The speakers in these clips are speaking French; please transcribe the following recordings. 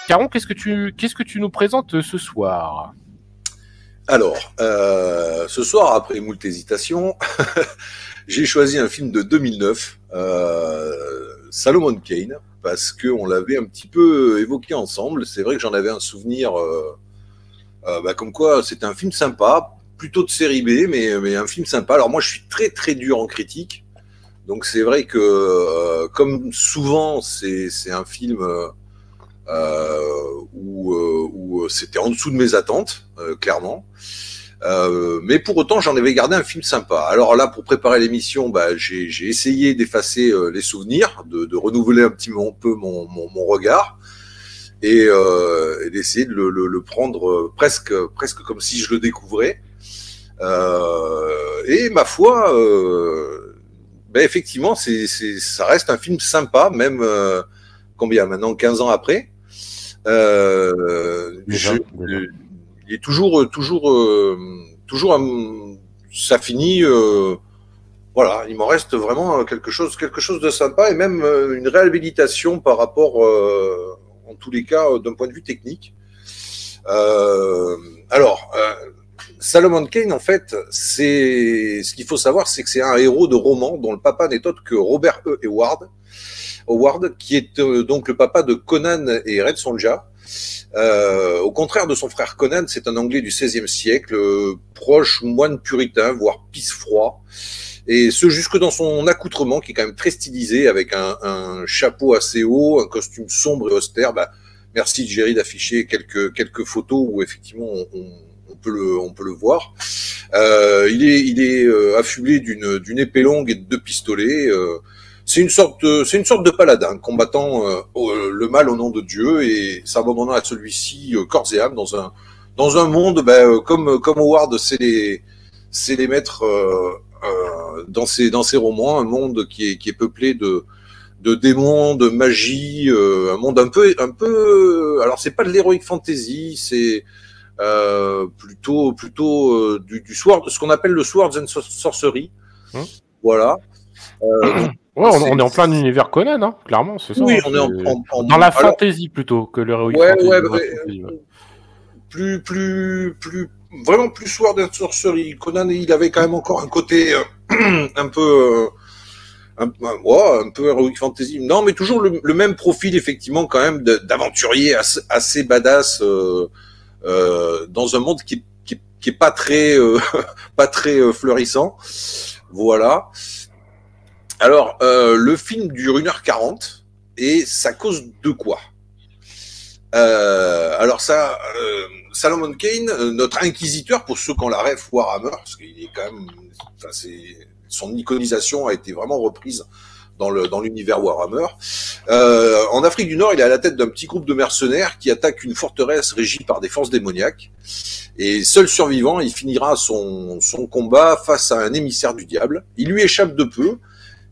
Caron, qu'est-ce que tu nous présentes ce soir? Alors, ce soir, après moult hésitations, j'ai choisi un film de 2009, Solomon Kane, parce qu'on l'avait un petit peu évoqué ensemble. C'est vrai que j'en avais un souvenir, comme quoi c'était un film sympa, plutôt de série B, mais un film sympa. Alors moi, je suis très très dur en critique, donc c'est vrai que, comme souvent, c'est un film où c'était en dessous de mes attentes, clairement. Mais pour autant, j'en avais gardé un film sympa. Alors là, pour préparer l'émission, j'ai essayé d'effacer les souvenirs, de renouveler un petit peu mon regard et d'essayer de le prendre presque comme si je le découvrais. Et ma foi, effectivement, ça reste un film sympa, même combien maintenant, 15 ans après. Il est toujours, ça finit, voilà, il m'en reste vraiment quelque chose de sympa et même une réhabilitation par rapport, en tous les cas, d'un point de vue technique. Solomon Kane, en fait, ce qu'il faut savoir, c'est que c'est un héros de roman dont le papa n'est autre que Robert E. Howard, qui est donc le papa de Conan et Red Sonja. Au contraire de son frère Conan, c'est un Anglais du XVIe siècle, proche moine puritain, voire pisse-froid, et ce jusque dans son accoutrement qui est quand même très stylisé, avec un chapeau assez haut, un costume sombre et austère. Merci Jerry d'afficher quelques photos où effectivement on peut le voir. Il est affublé d'une épée longue et de 2 pistolets. C'est une sorte de paladin combattant le mal au nom de Dieu et s'abandonnant à celui-ci corps et âme dans un monde comme Howard sait les mettre dans ses romans, un monde qui est peuplé de démons, de magie, un monde un peu alors c'est pas de l'heroic fantasy, c'est plutôt du sword, ce qu'on appelle le swords and sorcery. Voilà. Ouais, on est en plein univers Conan, hein, clairement, c'est ça. Oui, hein, on est dans la fantasy plutôt que l'heroic fantasy. Vraiment plus Sword and Sorcery. Conan, il avait quand même encore un côté un peu heroic fantasy. Non, mais toujours le même profil, effectivement, quand même, d'aventurier assez badass dans un monde qui est pas très fleurissant. Voilà. Alors, le film dure 1h40 et ça cause de quoi? Solomon Kane, notre inquisiteur, pour ceux qui ont la ref Warhammer, parce qu'il est quand même, son iconisation a été vraiment reprise dans l'univers Warhammer. En Afrique du Nord, il est à la tête d'un petit groupe de mercenaires qui attaque une forteresse régie par des forces démoniaques. Et seul survivant, il finira son combat face à un émissaire du diable. Il lui échappe de peu.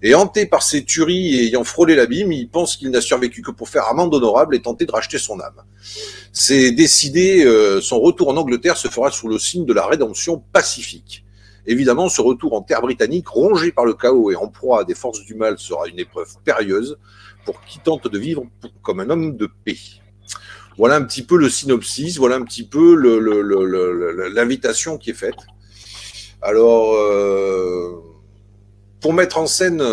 Et hanté par ses tueries et ayant frôlé l'abîme, il pense qu'il n'a survécu que pour faire amende honorable et tenter de racheter son âme. C'est décidé, son retour en Angleterre se fera sous le signe de la rédemption pacifique. Évidemment, ce retour en terre britannique, rongé par le chaos et en proie à des forces du mal, sera une épreuve périlleuse pour qui tente de vivre comme un homme de paix. Voilà un petit peu le synopsis, voilà un petit peu l'invitation qui est faite. Alors... pour mettre en scène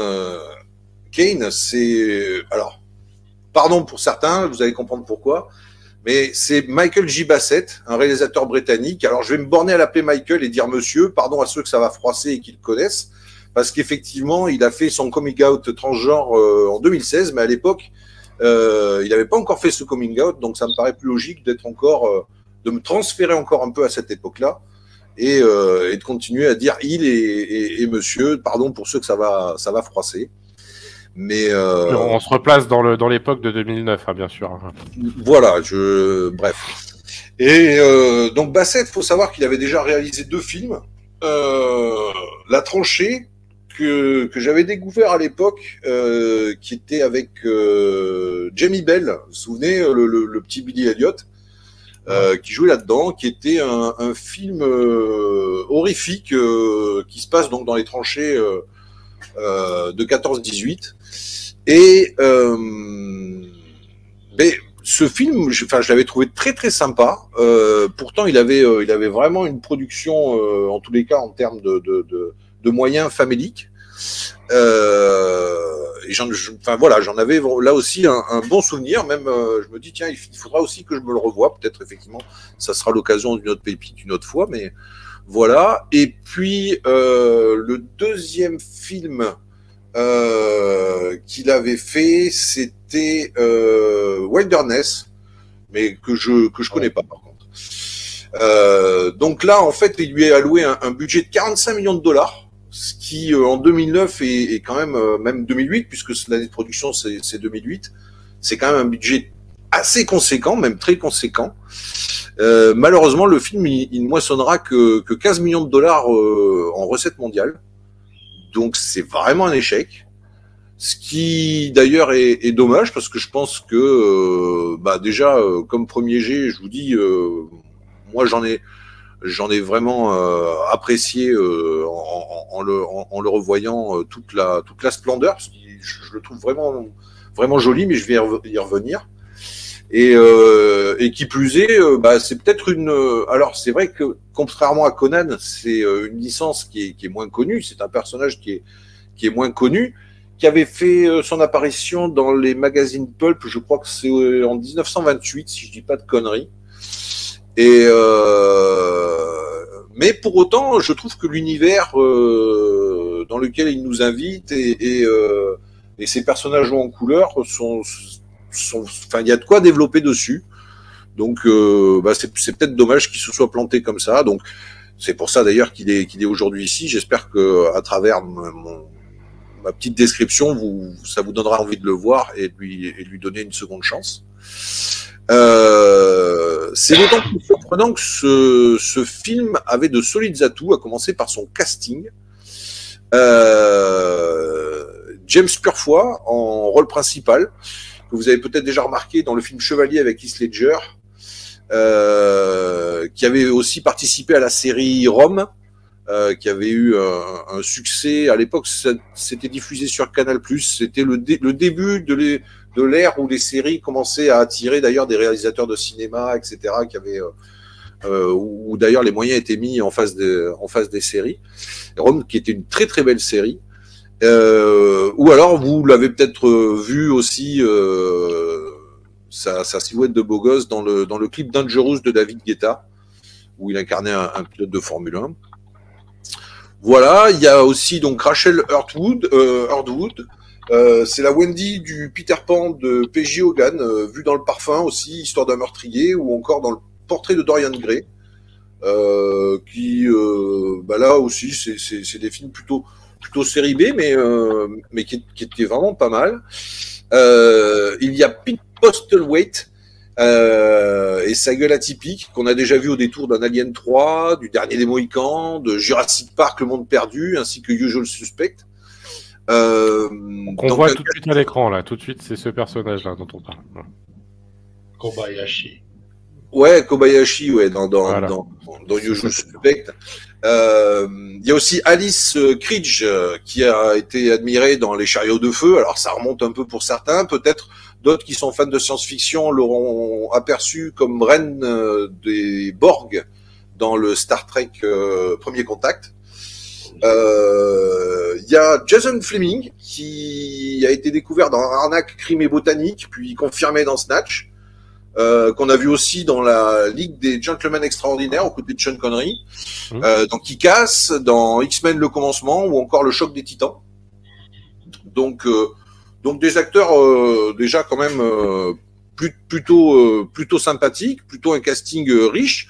Kane, alors, pardon pour certains, vous allez comprendre pourquoi, mais c'est Michael J. Bassett, un réalisateur britannique. Alors, je vais me borner à l'appeler Michael et dire monsieur, pardon à ceux que ça va froisser et qui le connaissent, parce qu'effectivement, il a fait son coming out transgenre en 2016, mais à l'époque, il n'avait pas encore fait ce coming out, donc ça me paraît plus logique de me transférer encore un peu à cette époque-là. Et de continuer à dire il et monsieur, pardon pour ceux que ça va froisser. Mais on se replace dans l'époque de 2009, hein, bien sûr. Voilà, bref. Et donc Bassett, faut savoir qu'il avait déjà réalisé 2 films. La tranchée que j'avais découvert à l'époque, qui était avec Jamie Bell, vous vous souvenez, le petit Billy Elliot. Qui jouait là-dedans, qui était un film horrifique qui se passe donc dans les tranchées de 14-18. Et ce film, je l'avais trouvé très très sympa. Pourtant, il avait vraiment une production, en tous les cas, en termes de moyens faméliques. Et j'en avais là aussi un bon souvenir. Même, je me dis, tiens, il faudra aussi que je me le revoie. Peut-être, effectivement, ça sera l'occasion d'une autre pépite une autre fois. Mais voilà. Et puis, le deuxième film qu'il avait fait, c'était Wilderness, mais que je connais pas, par contre. Donc là, en fait, il lui est alloué un budget de 45 millions de dollars. Ce qui en 2009 est quand même 2008, puisque l'année de production c'est 2008, c'est quand même un budget assez conséquent, même très conséquent. Malheureusement, le film il ne moissonnera que 15 millions de dollars en recettes mondiales, donc c'est vraiment un échec. Ce qui d'ailleurs est dommage, parce que je pense que déjà comme premier jet, je vous dis, moi j'en ai vraiment apprécié en le revoyant toute la splendeur, parce que je le trouve vraiment joli, mais je vais y revenir. Et qui plus est, c'est peut-être alors c'est vrai que contrairement à Conan, c'est une licence qui est moins connue, c'est un personnage qui est moins connu, qui avait fait son apparition dans les magazines pulp, je crois que c'est en 1928, si je dis pas de conneries. Et mais pour autant, je trouve que l'univers dans lequel il nous invite et ces personnages en couleur enfin, il y a de quoi développer dessus. Donc, c'est peut-être dommage qu'il se soit planté comme ça. Donc, c'est pour ça d'ailleurs qu'il est aujourd'hui ici. J'espère que à travers ma petite description, ça vous donnera envie de le voir et de lui donner une seconde chance. C'est d'autant plus surprenant que ce film avait de solides atouts, à commencer par son casting. James Purefoy en rôle principal, que vous avez peut-être déjà remarqué dans le film Chevalier avec Heath Ledger, qui avait aussi participé à la série Rome, qui avait eu un succès. À l'époque, c'était diffusé sur Canal+. C'était le début de l'ère où les séries commençaient à attirer d'ailleurs des réalisateurs de cinéma, etc., où d'ailleurs les moyens étaient mis en face des séries. Rome, qui était une très très belle série. Ou alors vous l'avez peut-être vu aussi, sa silhouette de beau gosse dans le clip Dangerous de David Guetta, où il incarnait un pilote de Formule 1. Voilà, il y a aussi donc Rachel Hurd-Wood. C'est la Wendy du Peter Pan de P.J. Hogan, vue dans Le Parfum aussi, Histoire d'un meurtrier, ou encore dans Le Portrait de Dorian Gray, qui là aussi c'est des films plutôt série B, mais qui étaient vraiment pas mal. Il y a Pete Postlethwaite et sa gueule atypique, qu'on a déjà vu au détour d'un Alien 3, du Dernier des Mohicans, de Jurassic Park, Le Monde Perdu, ainsi que Usual Suspect. Qu'on voit tout de suite à l'écran, là. Tout de suite, c'est ce personnage-là dont on parle. Kobayashi. Ouais, Kobayashi, ouais, dans Usual Suspect. Il y a aussi Alice Krige, qui a été admirée dans Les Chariots de Feu. Alors, ça remonte un peu pour certains. Peut-être d'autres qui sont fans de science-fiction l'auront aperçu comme reine des Borg dans le Star Trek Premier Contact. Il y a Jason Flemyng, qui a été découvert dans Arnaque, Crime et Botanique, puis confirmé dans Snatch, qu'on a vu aussi dans la Ligue des Gentlemen Extraordinaires aux côtés de Sean Connery, dans Kick-Ass, dans X-Men Le Commencement, ou encore Le Choc des Titans. Donc des acteurs déjà quand même plutôt sympathiques, plutôt un casting riche.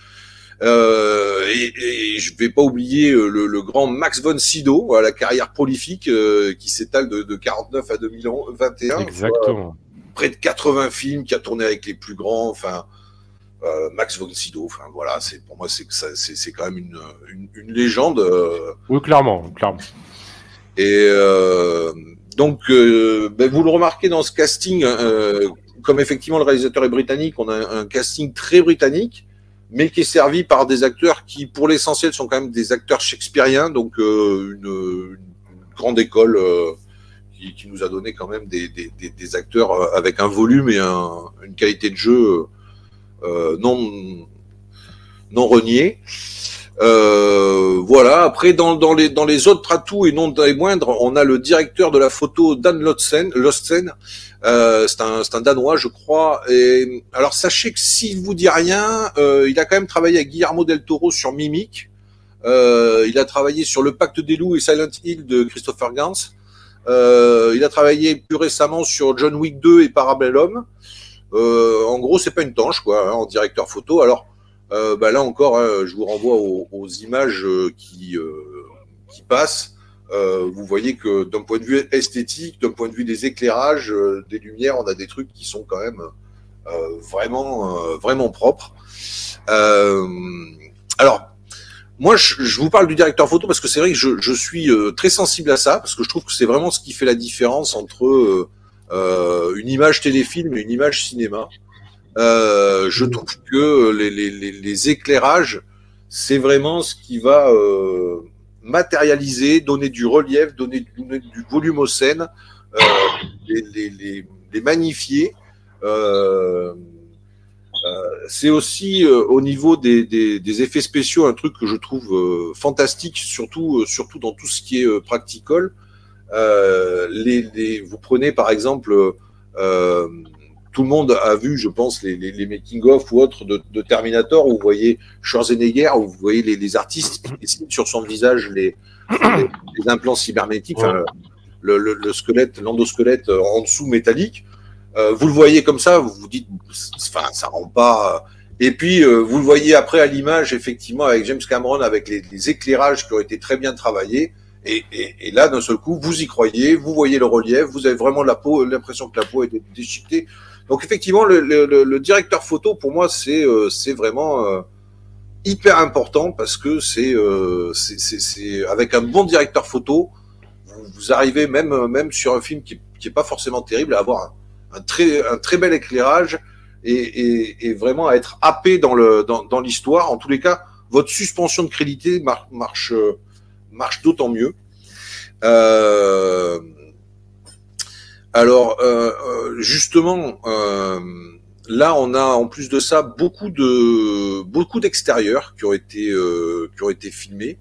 Et je vais pas oublier le grand Max von Sydow, à la carrière prolifique qui s'étale de 49 à 2021. Exactement. Près de 80 films, qui a tourné avec les plus grands. Enfin, Max von Sydow. Enfin voilà, pour moi c'est quand même une légende. Oui, clairement. Et donc vous le remarquez dans ce casting, comme effectivement le réalisateur est britannique, on a un casting très britannique, mais qui est servi par des acteurs qui, pour l'essentiel, sont quand même des acteurs shakespeariens, donc une grande école qui nous a donné quand même des acteurs avec un volume et une qualité de jeu non reniée. Voilà. Après, dans les autres atouts et non des moindres, on a le directeur de la photo Dan Lostsen. C'est un Danois, je crois. Et alors, sachez que s'il vous dit rien, il a quand même travaillé avec Guillermo del Toro sur Mimic. Il a travaillé sur Le Pacte des loups et Silent Hill de Christopher Gans. Il a travaillé plus récemment sur John Wick 2 et Parabellum. En gros, c'est pas une tanche, quoi, hein, en directeur photo. Alors, là encore, hein, je vous renvoie aux images qui passent. Vous voyez que d'un point de vue esthétique, d'un point de vue des éclairages, des lumières, on a des trucs qui sont quand même vraiment propres. Alors, moi, je vous parle du directeur photo parce que c'est vrai que je suis très sensible à ça, parce que je trouve que c'est vraiment ce qui fait la différence entre une image téléfilm et une image cinéma. Je trouve que les éclairages, c'est vraiment ce qui va matérialiser, donner du relief, donner du volume aux scènes, les magnifier. C'est aussi au niveau des effets spéciaux un truc que je trouve fantastique, surtout dans tout ce qui est practical. Vous prenez par exemple, tout le monde a vu, je pense, les making-of ou autres de Terminator, où vous voyez Schwarzenegger, où vous voyez les artistes qui dessinent sur son visage les implants cybernétiques, enfin, le squelette, l'endosquelette en dessous métallique. Vous le voyez comme ça, vous vous dites, enfin, ça rend pas. Et puis vous le voyez après à l'image, effectivement, avec James Cameron, avec les éclairages qui ont été très bien travaillés. Et là, d'un seul coup, vous y croyez, vous voyez le relief, vous avez vraiment l'impression que la peau est déchiquetée. Donc effectivement, le directeur photo, pour moi, c'est vraiment hyper important, parce que c'est avec un bon directeur photo, vous arrivez même sur un film qui est pas forcément terrible à avoir un très bel éclairage et vraiment à être happé dans l'histoire. En tous les cas, votre suspension de crédité marche d'autant mieux. Alors, justement, là, on a en plus de ça beaucoup d'extérieurs qui ont été filmés,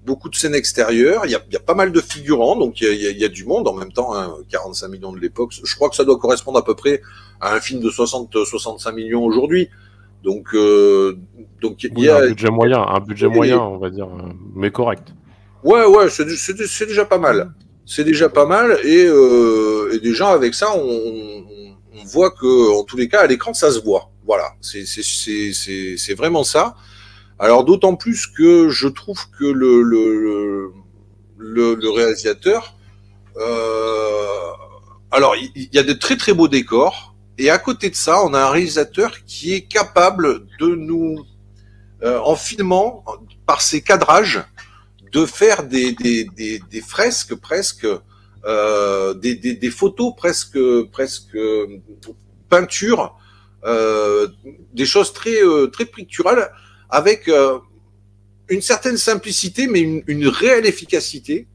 beaucoup de scènes extérieures. Il y a pas mal de figurants, donc il y a du monde en même temps, hein, 45 millions de l'époque. Je crois que ça doit correspondre à peu près à un film de 60-65 millions aujourd'hui. Donc il y a un budget moyen, on va dire, mais correct. Ouais, c'est déjà pas mal. C'est déjà pas mal, et déjà avec ça, on voit que, en tous les cas, à l'écran, ça se voit. Voilà, c'est vraiment ça. Alors d'autant plus que je trouve que le réalisateur, alors il y a de très très beaux décors, et à côté de ça, on a un réalisateur qui est capable de nous, en filmant, par ses cadrages, de faire des fresques presque, des photos presque peintures, des choses très picturales, avec une certaine simplicité, mais une réelle efficacité.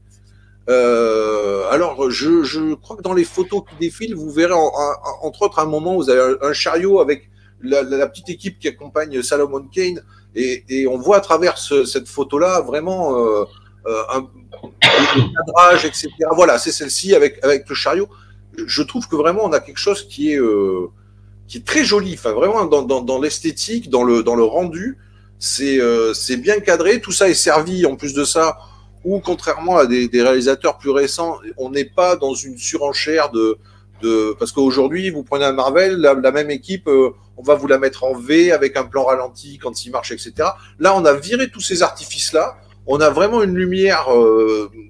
Alors, je crois que dans les photos qui défilent, vous verrez entre autres un moment où vous avez un chariot avec la petite équipe qui accompagne Salomon Kane, et on voit à travers cette photo-là vraiment le cadrage, etc. Voilà, c'est celle-ci avec le chariot. Je trouve que vraiment on a quelque chose qui est très joli. Enfin, vraiment dans l'esthétique, dans le rendu, c'est bien cadré. Tout ça est servi en plus de ça. Ou contrairement à des réalisateurs plus récents, on n'est pas dans une surenchère parce qu'aujourd'hui, vous prenez un Marvel, la même équipe, on va vous la mettre en V avec un plan ralenti quand il marche, etc. Là, on a viré tous ces artifices-là. On a vraiment une lumière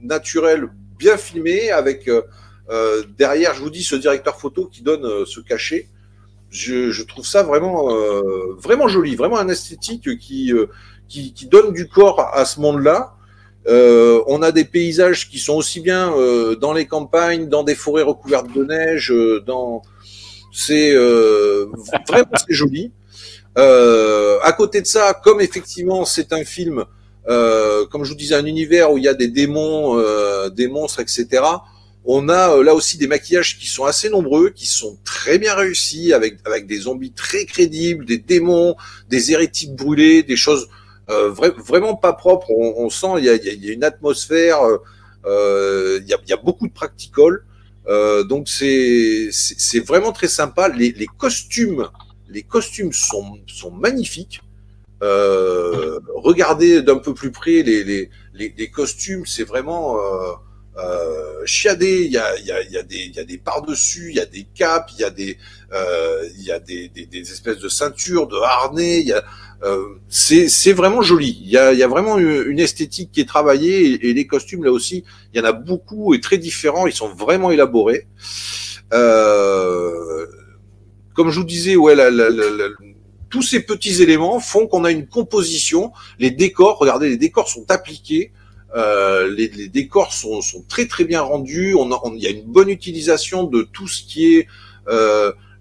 naturelle bien filmée, avec derrière, je vous dis, ce directeur photo qui donne ce cachet. Je trouve ça vraiment joli, vraiment un esthétique qui donne du corps à ce monde-là. On a des paysages qui sont aussi bien dans les campagnes, dans des forêts recouvertes de neige, vraiment c'est joli. À côté de ça, comme effectivement c'est un film, comme je vous disais, un univers où il y a des démons, des monstres, etc. On a là aussi des maquillages qui sont assez nombreux, qui sont très bien réussis, avec des zombies très crédibles, des démons, des hérétiques brûlés, des choses vraiment pas propres. On sent il y a une atmosphère, il y a beaucoup de practical. Donc c'est vraiment très sympa. Les costumes sont magnifiques. Regardez d'un peu plus près les costumes, c'est vraiment chiadé. Il y a des par-dessus, il y a des capes, il y a des espèces de ceintures, de harnais. C'est vraiment joli. Il y a vraiment une esthétique qui est travaillée, et les costumes là aussi, il y en a beaucoup et très différents. Ils sont vraiment élaborés. Comme je vous disais, ouais, tous ces petits éléments font qu'on a une composition. Les décors, regardez, les décors sont appliqués. Les décors sont très très bien rendus. Il y a une bonne utilisation de tout ce qui est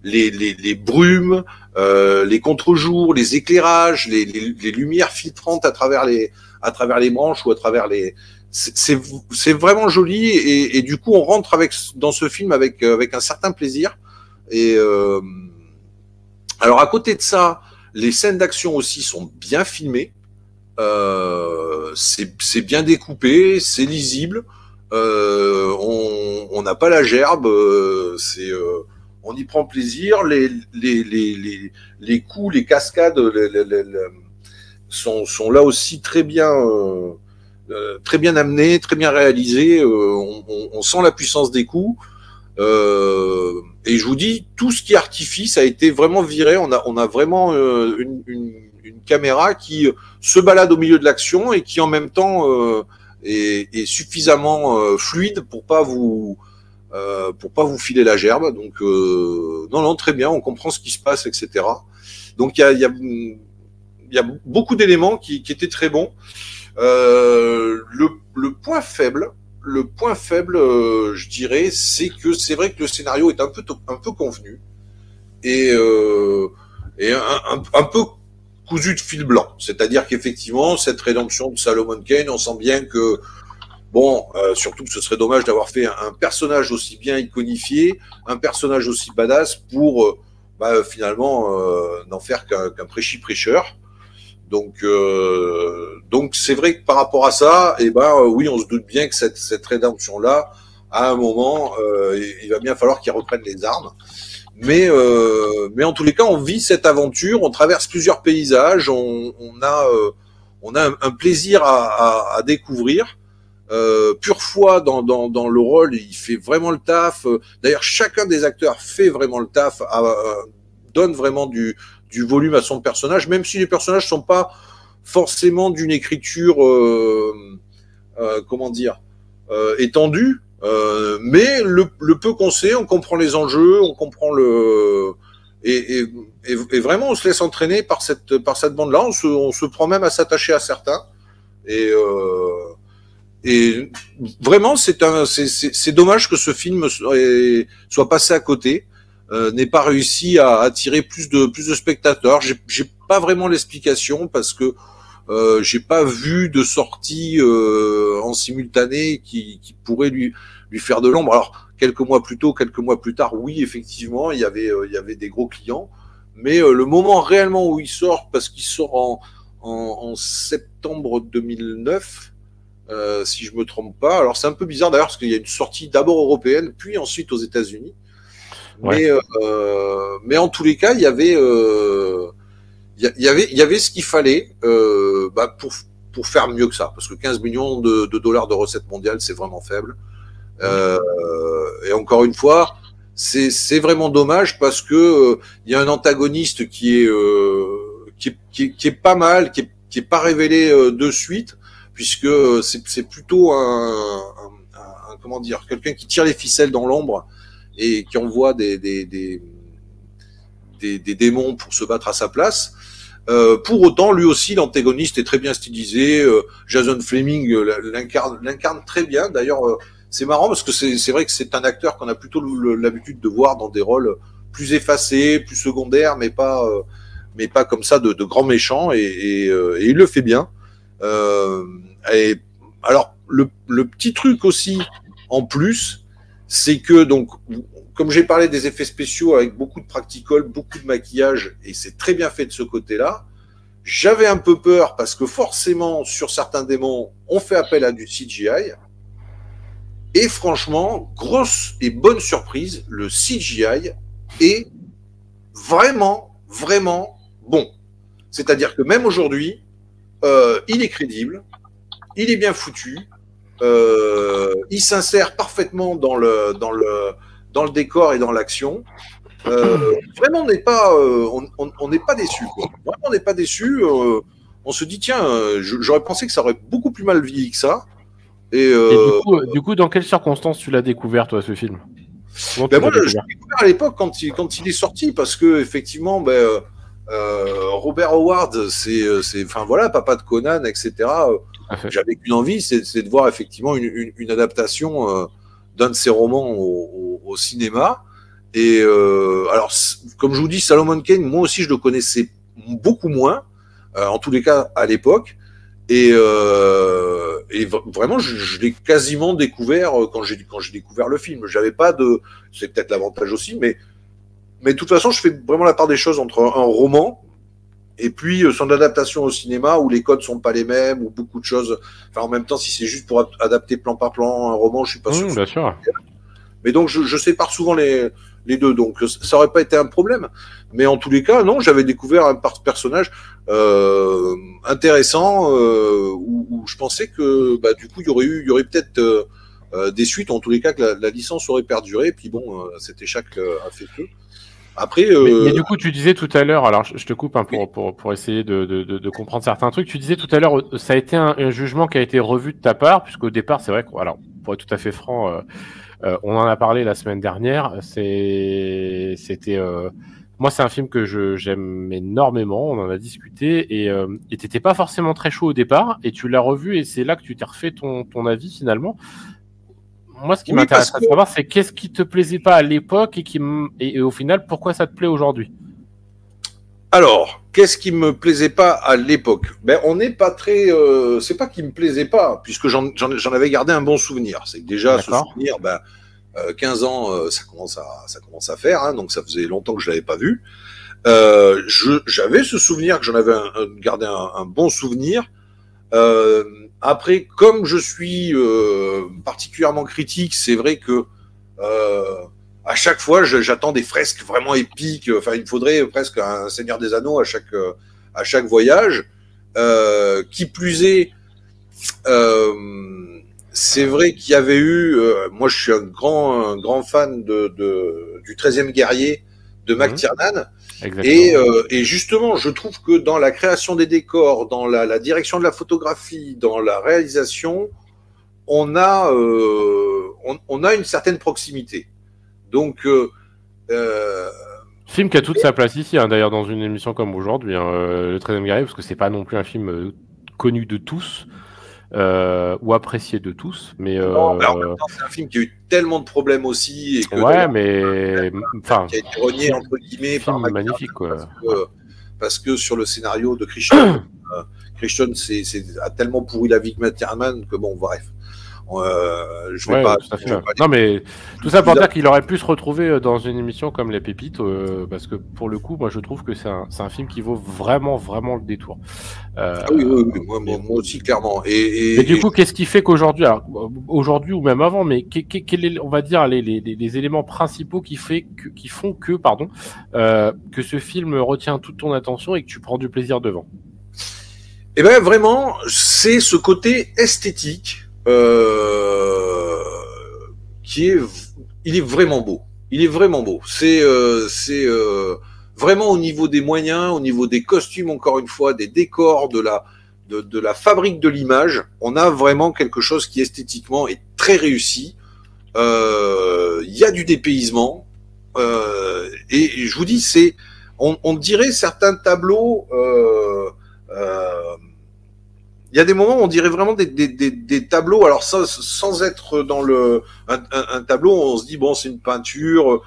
les brumes, les contre-jours, les éclairages, les lumières filtrantes à travers les branches ou à travers les. C'est vraiment joli, et du coup on rentre dans ce film avec un certain plaisir. Et alors à côté de ça, les scènes d'action aussi sont bien filmées. C'est bien découpé, c'est lisible. On n'a pas la gerbe. On y prend plaisir. Les coups, les cascades sont là aussi très bien amenés, très bien réalisés. On sent la puissance des coups. Et je vous dis, tout ce qui est artifice a été vraiment viré. On a vraiment une caméra qui se balade au milieu de l'action et qui en même temps est suffisamment fluide pour pas vous filer la gerbe. Donc non, très bien, on comprend ce qui se passe, etc. Donc il y a beaucoup d'éléments qui étaient très bons. Le point faible, je dirais, c'est que c'est vrai que le scénario est un peu convenu et un peu cousu de fil blanc. C'est-à-dire qu'effectivement, cette rédemption de Salomon Kane, on sent bien que, bon, surtout que ce serait dommage d'avoir fait un personnage aussi bien iconifié, un personnage aussi badass pour finalement n'en faire qu'un prêchi-prêcheur. Donc c'est vrai que par rapport à ça, oui, on se doute bien que cette rédemption-là, à un moment, il va bien falloir qu'il reprenne les armes. Mais en tous les cas, on vit cette aventure, on traverse plusieurs paysages, on a un plaisir à découvrir. Purefoy dans le rôle, il fait vraiment le taf. D'ailleurs, chacun des acteurs fait vraiment le taf, donne vraiment du volume à son personnage, même si les personnages sont pas forcément d'une écriture étendue, mais le peu qu'on sait, on comprend les enjeux, on comprend et vraiment on se laisse entraîner par cette bande-là. On se prend même à s'attacher à certains, et vraiment c'est dommage que ce film soit passé à côté. N'ait pas réussi à attirer plus de spectateurs. J'ai pas vraiment l'explication, parce que j'ai pas vu de sortie en simultané qui pourrait lui faire de l'ombre. Alors quelques mois plus tôt, quelques mois plus tard, oui, effectivement, il y avait des gros clients, mais le moment réellement où il sort, parce qu'il sort en septembre 2009, si je me trompe pas. Alors c'est un peu bizarre d'ailleurs, parce qu'il y a une sortie d'abord européenne, puis ensuite aux États-Unis. Ouais. Mais en tous les cas, il y avait ce qu'il fallait pour faire mieux que ça, parce que 15 millions de dollars de recettes mondiales, c'est vraiment faible. Et encore une fois, c'est vraiment dommage, parce que il y a un antagoniste qui est pas mal, qui est pas révélé de suite, puisque c'est plutôt comment dire, quelqu'un qui tire les ficelles dans l'ombre et qui envoie des démons pour se battre à sa place. Pour autant, lui aussi, l'antagoniste est très bien stylisé. Jason Flemyng l'incarne très bien. D'ailleurs, c'est marrant, parce que c'est vrai que c'est un acteur qu'on a plutôt l'habitude de voir dans des rôles plus effacés, plus secondaires, mais pas comme ça de grands méchants. Et il le fait bien. Et alors, le petit truc aussi en plus, c'est que, donc, comme j'ai parlé des effets spéciaux avec beaucoup de practical, beaucoup de maquillage, et c'est très bien fait de ce côté-là, j'avais un peu peur parce que forcément, sur certains démons, on fait appel à du CGI. Et franchement, grosse et bonne surprise, le CGI est vraiment, vraiment bon. C'est-à-dire que même aujourd'hui, il est crédible, il est bien foutu, il s'insère parfaitement dans le décor et dans l'action. Vraiment, on n'est pas déçu. Vraiment, on n'est pas déçu. On se dit, tiens, j'aurais pensé que ça aurait beaucoup plus mal vieilli que ça. Et du coup, dans quelles circonstances tu l'as découvert, toi, ce film? Ben moi, je l'ai découvert à l'époque quand il est sorti, parce que effectivement, Robert Howard, c'est, enfin voilà, papa de Conan, etc. J'avais qu'une envie, c'est de voir effectivement une adaptation d'un de ses romans au cinéma. Et alors, comme je vous dis, Solomon Kane, moi aussi, je le connaissais beaucoup moins, en tous les cas à l'époque. Et vraiment, je l'ai quasiment découvert quand j'ai découvert le film. J'avais pas de, c'est peut-être l'avantage aussi, mais de toute façon, je fais vraiment la part des choses entre un roman et puis son adaptation au cinéma où les codes sont pas les mêmes, ou beaucoup de choses. Enfin, en même temps, si c'est juste pour adapter plan par plan un roman, je suis pas sûr. Bien sûr. Mais donc, je sépare souvent les deux, donc ça aurait pas été un problème. Mais en tous les cas, non, j'avais découvert un personnage intéressant où je pensais que du coup, il y aurait peut-être des suites, en tous les cas que la licence aurait perduré. Puis bon, cet échec a fait peu. Après, mais du coup, tu disais tout à l'heure, alors je te coupe pour essayer de comprendre certains trucs. Tu disais tout à l'heure, ça a été un jugement qui a été revu de ta part, puisqu'au départ, c'est vrai que, alors, pour être tout à fait franc, on en a parlé la semaine dernière. C'était moi, c'est un film que j'aime énormément. On en a discuté et t'étais pas forcément très chaud au départ, et tu l'as revu et c'est là que tu t'es refait ton avis finalement. Moi, ce qui m'intéresse à savoir, c'est qu'est-ce qui te plaisait pas à l'époque et au final, pourquoi ça te plaît aujourd'hui? Alors, qu'est-ce qui me plaisait pas à l'époque? On n'est pas très. C'est pas qu'il me plaisait pas, puisque j'en avais gardé un bon souvenir. C'est que déjà, ce souvenir, 15 ans, ça commence à faire, hein, donc ça faisait longtemps que je l'avais pas vu. J'avais ce souvenir que j'en avais gardé un bon souvenir. Après, comme je suis particulièrement critique, c'est vrai que à chaque fois, j'attends des fresques vraiment épiques. Enfin, il me faudrait presque un Seigneur des Anneaux à chaque voyage. Qui plus est, c'est vrai qu'il y avait eu. Moi, je suis un grand fan du 13e guerrier de McTiernan. Et justement, je trouve que dans la création des décors, dans la direction de la photographie, dans la réalisation, on a une certaine proximité. Donc, film qui a toute sa place ici, hein, d'ailleurs, dans une émission comme aujourd'hui, le 13e guerrier, parce que c'est pas non plus un film connu de tous ou apprécié de tous, mais en même temps, c'est un film qui a eu tellement de problèmes aussi, et que enfin, qui a été renié entre guillemets par magnifique, quoi. Parce que sur le scénario de Christian, a tellement pourri la vie de McTiernan que bon, bref. Je vais pas. Non, mais tout ça pour dire qu'il aurait pu se retrouver dans une émission comme Les Pépites, parce que pour le coup, moi, je trouve que c'est un film qui vaut vraiment, vraiment le détour. Oui, moi aussi, clairement. Et du coup, qu'est-ce qui fait qu'aujourd'hui, aujourd'hui ou même avant, mais quel est, on va dire, les éléments principaux qui font que ce film retient toute ton attention et que tu prends du plaisir devant? Eh ben, vraiment, c'est ce côté esthétique. Il est vraiment beau. Il est vraiment beau. C'est vraiment au niveau des moyens, au niveau des costumes, encore une fois, des décors, de la fabrique de l'image. On a vraiment quelque chose qui esthétiquement est très réussi. Il y a du dépaysement. Et je vous dis, on dirait certains tableaux. Il y a des moments où on dirait vraiment des tableaux, alors ça, sans être dans un tableau, on se dit, bon, c'est une peinture,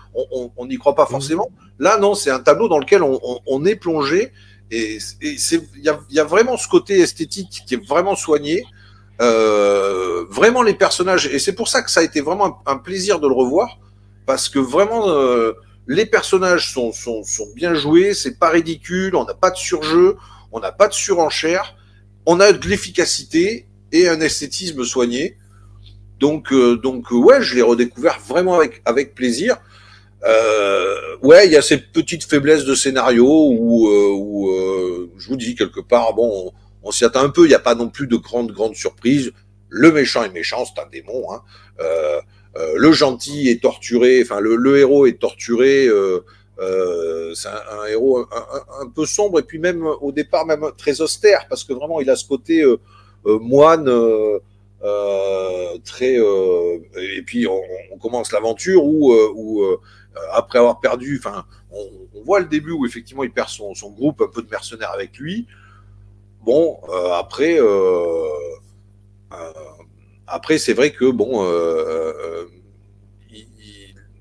on n'y croit pas forcément. Là, non, c'est un tableau dans lequel on est plongé, et il y a vraiment ce côté esthétique qui est vraiment soigné. vraiment les personnages, et c'est pour ça que ça a été vraiment un plaisir de le revoir, parce que vraiment les personnages sont bien joués, c'est pas ridicule, on n'a pas de surjeu, on n'a pas de surenchère, on a de l'efficacité et un esthétisme soigné. Donc ouais, je l'ai redécouvert vraiment avec plaisir. Ouais, il y a ces petites faiblesses de scénario où je vous dis quelque part, bon, on s'y attend un peu. Il n'y a pas non plus de grandes surprises. Le méchant est méchant, c'est un démon. Hein. Le gentil est torturé. Enfin, le héros est torturé. C'est un héros un peu sombre et puis même au départ même très austère parce que vraiment il a ce côté moine. Très et puis on commence l'aventure où après avoir perdu, enfin on voit le début où effectivement il perd son groupe un peu de mercenaires avec lui. Bon après c'est vrai que bon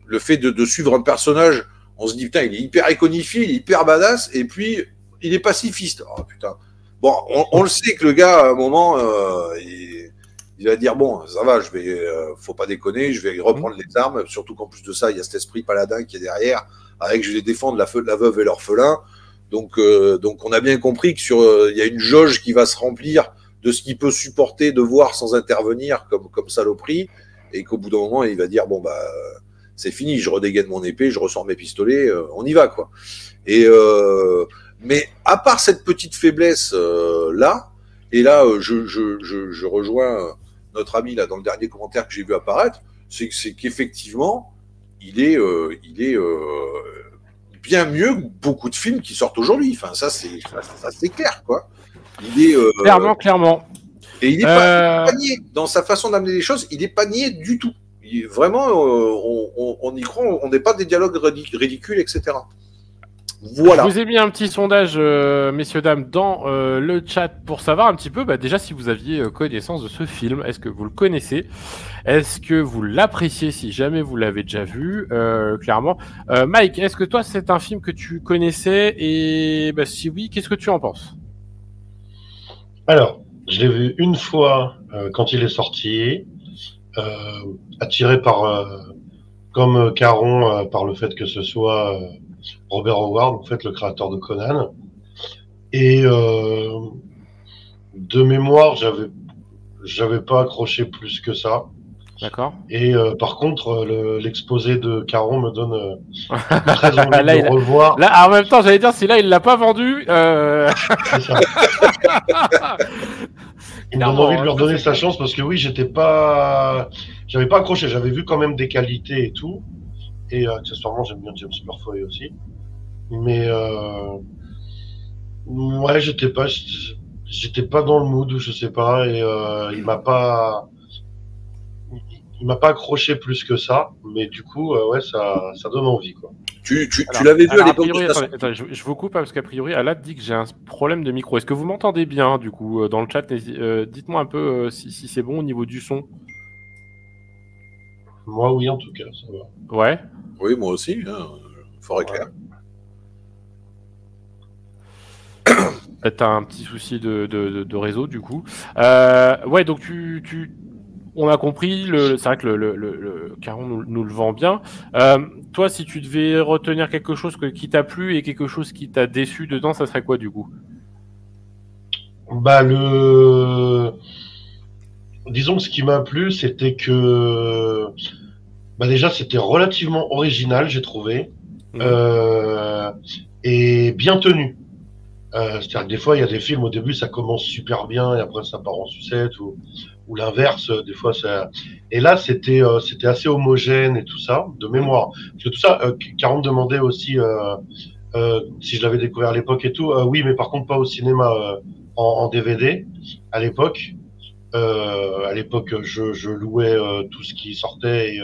le fait de suivre un personnage, on se dit putain il est hyper iconifié, il est hyper badass et puis il est pacifiste. Oh putain. Bon on le sait que le gars à un moment il va dire bon, ça va, faut pas déconner, je vais reprendre les armes. Surtout qu'en plus de ça, il y a cet esprit paladin qui est derrière, avec je vais défendre la veuve et l'orphelin. Donc on a bien compris que il y a une jauge qui va se remplir de ce qu'il peut supporter de voir sans intervenir comme saloperie, et qu'au bout d'un moment, il va dire bon bah c'est fini, je redégaine mon épée, je ressors mes pistolets, on y va quoi. Et mais à part cette petite faiblesse là, et là je rejoins notre ami là dans le dernier commentaire que j'ai vu apparaître, c'est qu'effectivement il est bien mieux que beaucoup de films qui sortent aujourd'hui. Enfin ça c'est clair quoi. Il est clairement. Et il est pas niais dans sa façon d'amener les choses. Il n'est pas niais du tout. Vraiment, on y croit. On n'est pas des dialogues ridicules, etc. Voilà. Je vous ai mis un petit sondage, messieurs, dames, dans le chat pour savoir un petit peu, déjà, si vous aviez connaissance de ce film. Est-ce que vous le connaissez? Est-ce que vous l'appréciez si jamais vous l'avez déjà vu? Clairement. Mike, est-ce que toi, c'est un film que tu connaissais? Et si oui, qu'est-ce que tu en penses? Alors, je l'ai vu une fois quand il est sorti, attiré par, comme Caron, par le fait que ce soit Robert Howard, en fait, le créateur de Conan. Et de mémoire, j'avais pas accroché plus que ça. D'accord. Et par contre, l'exposé de Caron me donne très envie de revoir. Là, en même temps, j'allais dire, si là, il l'a pas vendu... C'est ça. Il me donne envie de lui redonner sa chance parce que oui, j'avais pas accroché. J'avais vu quand même des qualités et tout. Et accessoirement, j'aime bien James Purefoy aussi. Mais ouais, j'étais pas dans le mood, je sais pas. Et il m'a pas accroché plus que ça. Mais du coup, ouais, ça donne envie, quoi. Tu l'avais vu à l'époque je vous coupe parce qu'a priori, Alad dit que j'ai un problème de micro. Est-ce que vous m'entendez bien, du coup, dans le chat? Dites-moi un peu si c'est bon au niveau du son. Moi, oui, en tout cas, ça va. Ouais. Oui, moi aussi, hein. Fort clair. Peut-être un petit souci de réseau, du coup. Ouais, donc on a compris, c'est vrai que le Caron nous le vend bien. Toi, si tu devais retenir quelque chose qui t'a plu et quelque chose qui t'a déçu dedans, ça serait quoi du coup? Disons que ce qui m'a plu, c'était que déjà c'était relativement original, j'ai trouvé, et bien tenu. C'est-à-dire que des fois, il y a des films, au début, ça commence super bien et après, ça part en sucette ou l'inverse. Des fois, ça. Et là, c'était assez homogène et tout ça, de mémoire. Parce que tout ça, Caron demandait aussi si je l'avais découvert à l'époque et tout. Oui, mais par contre, pas au cinéma, en DVD à l'époque. À l'époque, je louais tout ce qui sortait et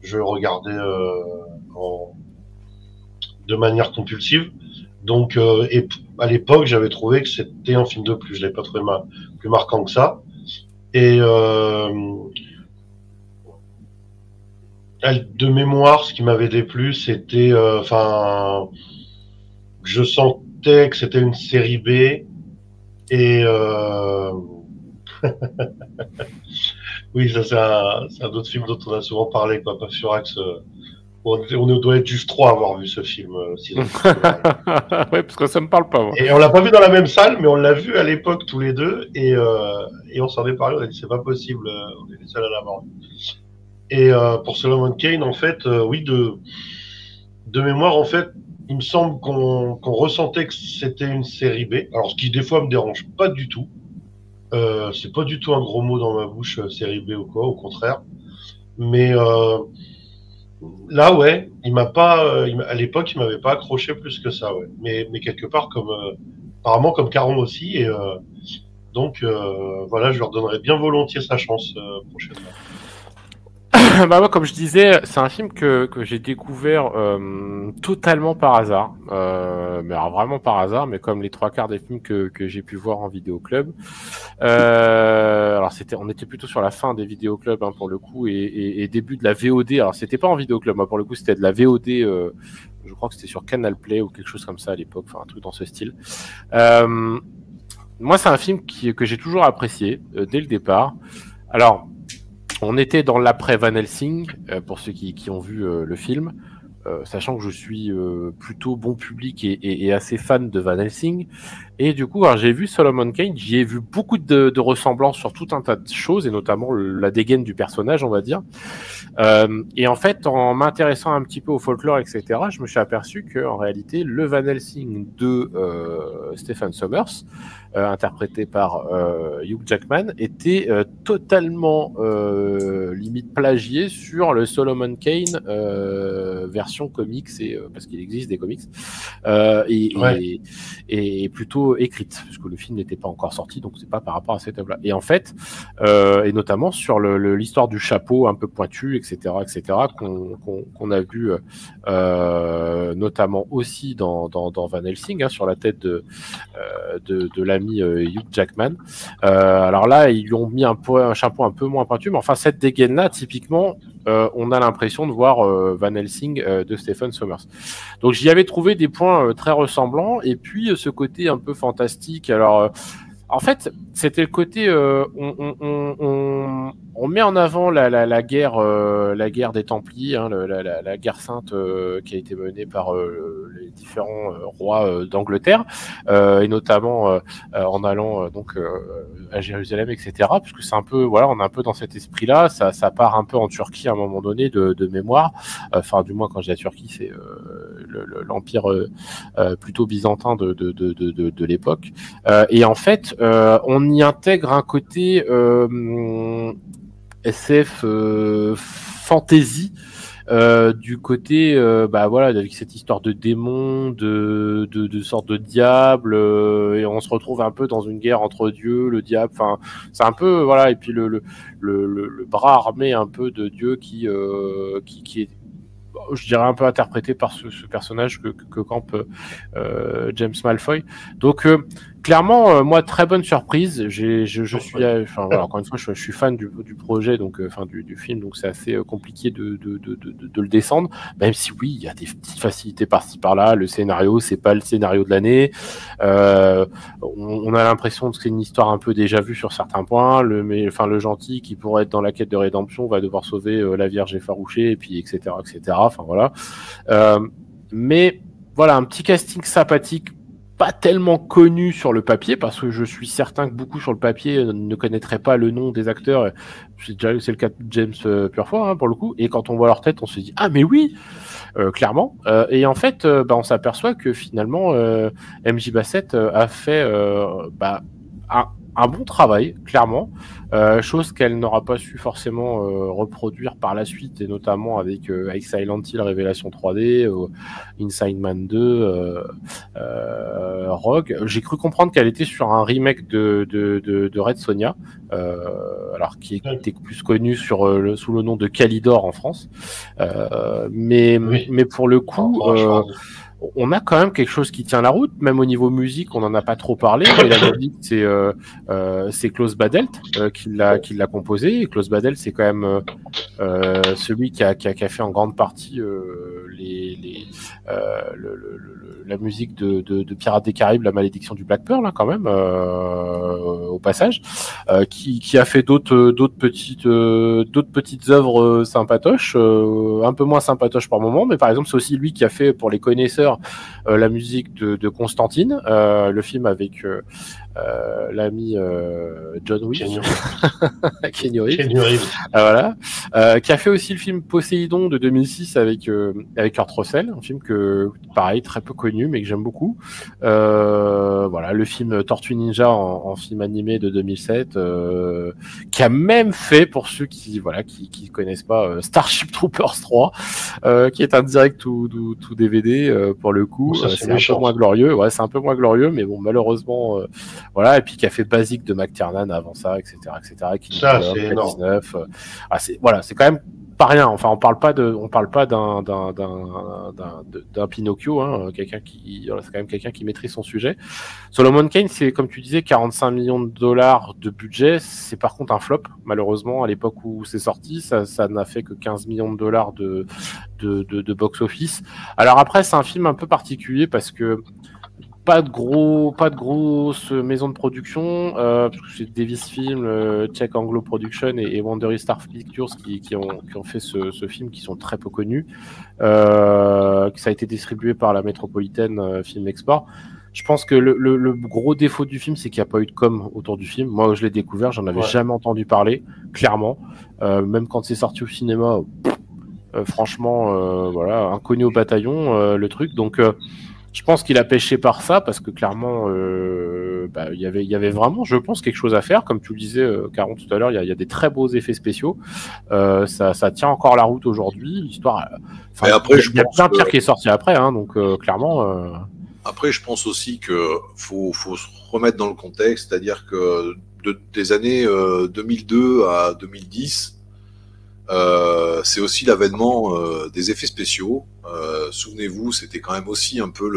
je regardais de manière compulsive. Donc, et à l'époque, j'avais trouvé que c'était un film de plus. Je l'avais pas trouvé plus marquant que ça. Et de mémoire, ce qui m'avait déplu, c'était, je sentais que c'était une série B et Oui, ça c'est un autre film dont on a souvent parlé, quoi. Pas Furax. On doit être juste trois à avoir vu ce film. Ouais, parce que ça me parle pas, moi. Et on l'a pas vu dans la même salle, mais on l'a vu à l'époque tous les deux, et on s'en est parlé. On a dit c'est pas possible, on est les seuls à l'avoir vu. Et pour Solomon Kane, en fait, oui, de mémoire, en fait, il me semble qu'on ressentait que c'était une série B. Alors, ce qui des fois me dérange pas du tout. C'est pas du tout un gros mot dans ma bouche, série B ou quoi, au contraire. Mais là, ouais, il m'a pas, à l'époque, il m'avait pas accroché plus que ça, ouais. Mais quelque part, comme apparemment comme Caron aussi, et donc voilà, je leur donnerais bien volontiers sa chance prochainement. Bah moi, comme je disais, c'est un film que j'ai découvert totalement par hasard, mais alors vraiment par hasard, mais comme les trois quarts des films que j'ai pu voir en vidéoclub. Alors on était plutôt sur la fin des vidéoclubs hein, pour le coup et début de la VOD. Alors c'était pas en vidéoclub, moi pour le coup c'était de la VOD. Je crois que c'était sur Canal Play ou quelque chose comme ça à l'époque, enfin un truc dans ce style. Moi, c'est un film que j'ai toujours apprécié dès le départ. Alors. On était dans l'après Van Helsing, pour ceux qui ont vu le film, sachant que je suis plutôt bon public et assez fan de Van Helsing. Et du coup, j'ai vu Solomon Kane, j'y ai vu beaucoup de ressemblances sur tout un tas de choses, et notamment la dégaine du personnage, on va dire. Et en fait, en m'intéressant un petit peu au folklore, etc., je me suis aperçu qu'en réalité, le Van Helsing de Stephen Sommers, interprété par Hugh Jackman, était totalement limite plagié sur le Solomon Kane version comics, parce qu'il existe des comics, et plutôt écrite, puisque le film n'était pas encore sorti, donc c'est pas par rapport à cette œuvre-là. Et en fait, et notamment sur l'histoire du chapeau un peu pointu, etc., qu'on a vu notamment aussi dans Van Helsing, hein, sur la tête de l'ami Hugh Jackman. Alors là, ils lui ont mis un chapeau un peu moins pointu, mais enfin cette dégaine-là, typiquement, on a l'impression de voir Van Helsing de Stephen Sommers. Donc j'y avais trouvé des points très ressemblants, et puis ce côté un peu fantastique. Alors en fait, c'était le côté on met en avant la guerre des Templiers, hein, la guerre sainte qui a été menée par les différents rois d'Angleterre, et notamment en allant donc à Jérusalem, etc. Puisque c'est un peu, voilà, on est un peu dans cet esprit-là. Ça part un peu en Turquie à un moment donné de mémoire. Enfin, du moins quand je dis la Turquie, c'est l'empire plutôt byzantin de l'époque. Et en fait, on y intègre un côté SF fantasy, du côté voilà, avec cette histoire de démons, de sorte de diable, et on se retrouve un peu dans une guerre entre Dieu, le diable, enfin c'est un peu voilà, et puis le bras armé un peu de Dieu qui est, je dirais, un peu interprété par ce personnage que campe James Malfoy. Donc clairement, moi, très bonne surprise. Je suis, enfin voilà, encore une fois, je suis fan du projet, donc enfin du film, donc c'est assez compliqué de le descendre. Même si oui, il y a des petites facilités par-ci par-là. Le scénario, c'est pas le scénario de l'année. On a l'impression que c'est une histoire un peu déjà vue sur certains points. Le gentil qui pourrait être dans la quête de rédemption va devoir sauver la Vierge effarouchée, et puis etc. Enfin voilà. Mais voilà, un petit casting sympathique, pas tellement connu sur le papier, parce que je suis certain que beaucoup sur le papier ne connaîtraient pas le nom des acteurs. C'est le cas de James Purefoy, hein, pour le coup. Et quand on voit leur tête, on se dit ah mais oui, clairement. Et en fait, on s'aperçoit que finalement, MJ Bassett a fait un bon travail, clairement, chose qu'elle n'aura pas su forcément reproduire par la suite, et notamment avec Silent Hill Révélation 3D, Inside Man 2, Rogue. J'ai cru comprendre qu'elle était sur un remake de Red Sonja, alors qui était plus connu sous le nom de Calidor en France, mais pour le coup, on a quand même quelque chose qui tient la route, même au niveau musique, on n'en a pas trop parlé, mais la musique, c'est Klaus Badelt qui l'a composé, et Klaus Badelt, c'est quand même celui qui a fait en grande partie la musique de Pirates des Caraïbes, La Malédiction du Black Pearl, hein, quand même, au passage, qui a fait d'autres petites œuvres sympatoches, un peu moins sympatoches par moment, mais par exemple c'est aussi lui qui a fait, pour les connaisseurs, la musique de Constantine, le film avec l'ami John Wick, Keanu Reeves, voilà, qui a fait aussi le film Poséidon de 2006 avec Kurt Russell, un film que pareil très peu connu mais que j'aime beaucoup. Voilà, le film Tortue Ninja en film animé de 2007, qui a même fait, pour ceux qui connaissent pas, Starship Troopers 3, qui est un direct tout DVD pour le coup. C'est un peu moins glorieux, ouais, c'est un peu moins glorieux, mais bon, malheureusement, voilà. Et puis qui a fait Basic de McTiernan avant ça, etc., qui ça c'est énorme. 19, c'est quand même pas rien. Enfin, on parle pas d'un Pinocchio, hein, c'est quand même quelqu'un qui maîtrise son sujet. Solomon Kane, c'est, comme tu disais, 45 millions de dollars de budget. C'est par contre un flop, malheureusement, à l'époque où c'est sorti. Ça n'a fait que 15 millions de dollars de box-office. Alors après, c'est un film un peu particulier parce que pas de grosses maisons de production, parce que c'est Davis Film, Czech Anglo Production et Wondery Star Pictures qui ont fait ce film, qui sont très peu connus. Ça a été distribué par la Métropolitaine Film Export. Je pense que le gros défaut du film, c'est qu'il n'y a pas eu de com autour du film. Moi, je l'ai découvert, j'en avais jamais entendu parler, clairement. Même quand c'est sorti au cinéma, franchement, voilà, inconnu au bataillon, le truc. Donc je pense qu'il a pêché par ça parce que clairement, il y avait vraiment, je pense, quelque chose à faire. Comme tu le disais, Caron, tout à l'heure, il y a des très beaux effets spéciaux. Ça tient encore la route aujourd'hui. L'histoire, il y a plein pire qui est sorti après, hein, donc clairement. Après, je pense aussi que faut se remettre dans le contexte, c'est-à-dire que des années 2002 à 2010. C'est aussi l'avènement des effets spéciaux. Souvenez-vous, c'était quand même aussi un peu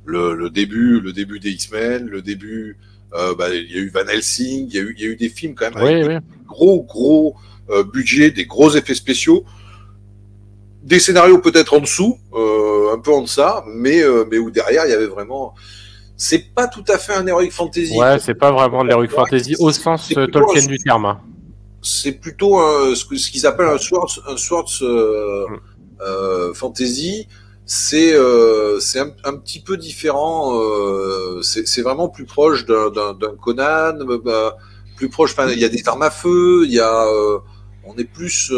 le début des X-Men, le début. Il y a eu Van Helsing, il y a eu des films quand même avec des gros budgets, des gros effets spéciaux, des scénarios peut-être en dessous, un peu en deçà, mais où derrière il y avait vraiment. C'est pas tout à fait un heroic fantasy. Ouais, c'est pas vraiment de l'heroic fantasy au sens Tolkien du terme. C'est plutôt ce qu'ils appellent un swords fantasy. C'est un petit peu différent. C'est vraiment plus proche d'un Conan, plus proche. Enfin, il y a des armes à feu. Il y a on est plus.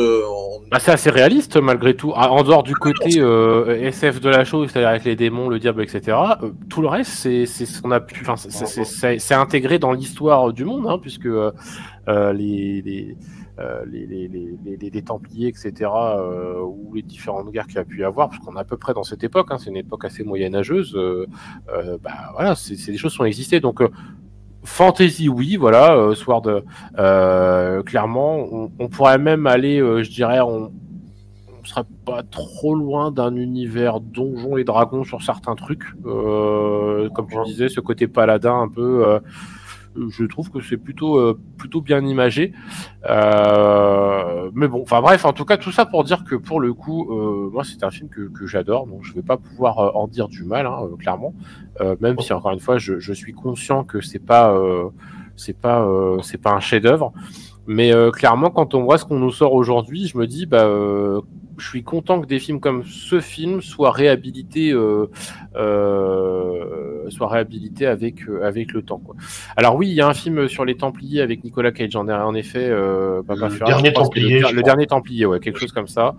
C'est assez réaliste malgré tout. En dehors du côté SF de la chose, c'est-à-dire avec les démons, le diable, etc. Tout le reste, c'est ce qu'on a pu. Enfin, c'est intégré dans l'histoire du monde, hein, puisque les Templiers, etc., ou les différentes guerres qu'il y a pu y avoir, parce qu'on est à peu près dans cette époque, hein, c'est une époque assez moyenâgeuse, voilà, des choses qui ont existé, donc fantasy, oui, voilà, Sword, clairement, on pourrait même aller, je dirais, on serait pas trop loin d'un univers donjons et dragons sur certains trucs, comme tu disais, ce côté paladin un peu... je trouve que c'est plutôt bien imagé, mais bon, enfin bref, en tout cas tout ça pour dire que pour le coup, moi c'est un film que j'adore, donc je vais pas pouvoir en dire du mal, hein, clairement, même si encore une fois je suis conscient que c'est pas un chef-d'œuvre, mais clairement quand on voit ce qu'on nous sort aujourd'hui, je me dis je suis content que des films comme ce film soient réhabilités avec le temps, quoi. Alors oui, il y a un film sur les Templiers avec Nicolas Cage, en effet, le dernier Templier, ouais, quelque chose comme ça,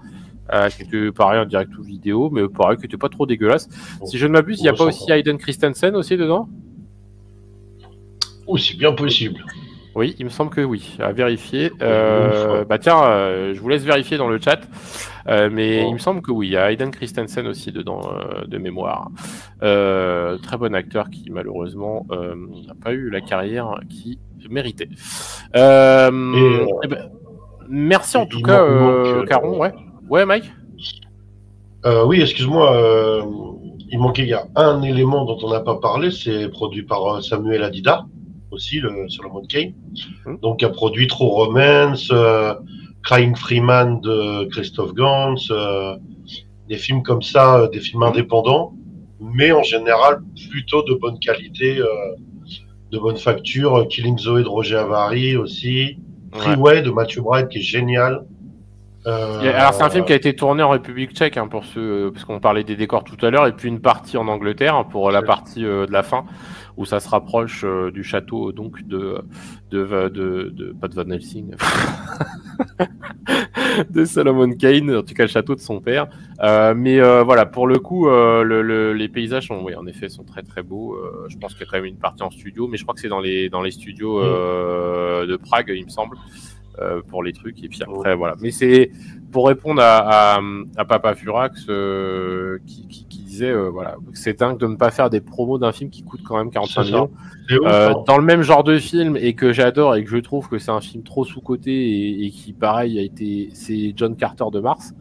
qui était pareil en direct ou vidéo, mais pareil, qui était pas trop dégueulasse. Si je ne m'abuse, il n'y a pas aussi Hayden Christensen aussi dedans? Oh, c'est bien possible. Oui, il me semble que oui, à vérifier. Je vous laisse vérifier dans le chat. Mais il me semble que oui, il y a Hayden Christensen aussi dedans, de mémoire. Très bon acteur qui malheureusement n'a pas eu la carrière qu'il méritait. Merci en tout cas, Caron. Ouais, Mike. Oui, excuse-moi. Il y a un élément dont on n'a pas parlé, c'est produit par Samuel Adida, aussi, le Solomon Kane. Donc, il a produit True Romance, Crying Freeman de Christophe Gans, des films comme ça, des films indépendants, mais en général plutôt de bonne qualité, de bonne facture. Killing Zoe de Roger Avary aussi, Freeway de Matthew Bright qui est génial. Alors c'est un film qui a été tourné en République tchèque, hein, pour ceux, parce qu'on parlait des décors tout à l'heure, et puis une partie en Angleterre, hein, pour la partie de la fin, où ça se rapproche du château donc pas de Van Helsing, de Solomon Kane, en tout cas le château de son père. Mais voilà, pour le coup, les paysages sont, oui, en effet, sont très très beaux. Je pense qu'il y a quand même une partie en studio, mais je crois que c'est dans les studios de Prague, il me semble. Pour les trucs, et puis après voilà. Mais c'est pour répondre à Papa Furax qui disait voilà, c'est dingue de ne pas faire des promos d'un film qui coûte quand même 45 millions dans le même genre de film, et que j'adore, et que je trouve que c'est un film trop sous-coté, et qui pareil c'est John Carter de Mars.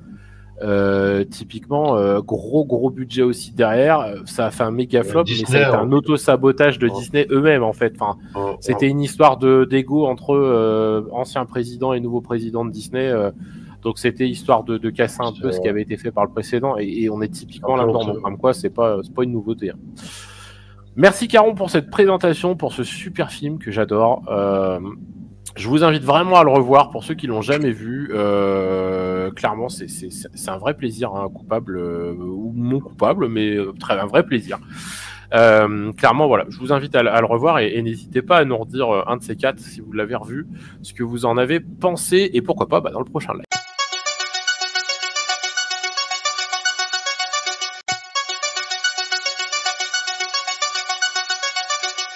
Typiquement, gros budget aussi derrière, ça a fait un méga flop, Disney, mais ça a été un auto-sabotage de Disney eux-mêmes en fait. Enfin, c'était une histoire d'ego entre anciens présidents et nouveaux présidents de Disney, donc c'était histoire de casser un peu ce qui avait été fait par le précédent, et on est typiquement là-dedans, donc comme quoi c'est pas une nouveauté, hein. Merci Caron pour cette présentation, pour ce super film que j'adore. Je vous invite vraiment à le revoir pour ceux qui l'ont jamais vu. Clairement, c'est un vrai plaisir, hein, coupable ou non coupable, mais un vrai plaisir. Clairement, voilà, je vous invite à le revoir, et n'hésitez pas à nous redire un de ces quatre, si vous l'avez revu, ce que vous en avez pensé, et pourquoi pas dans le prochain live.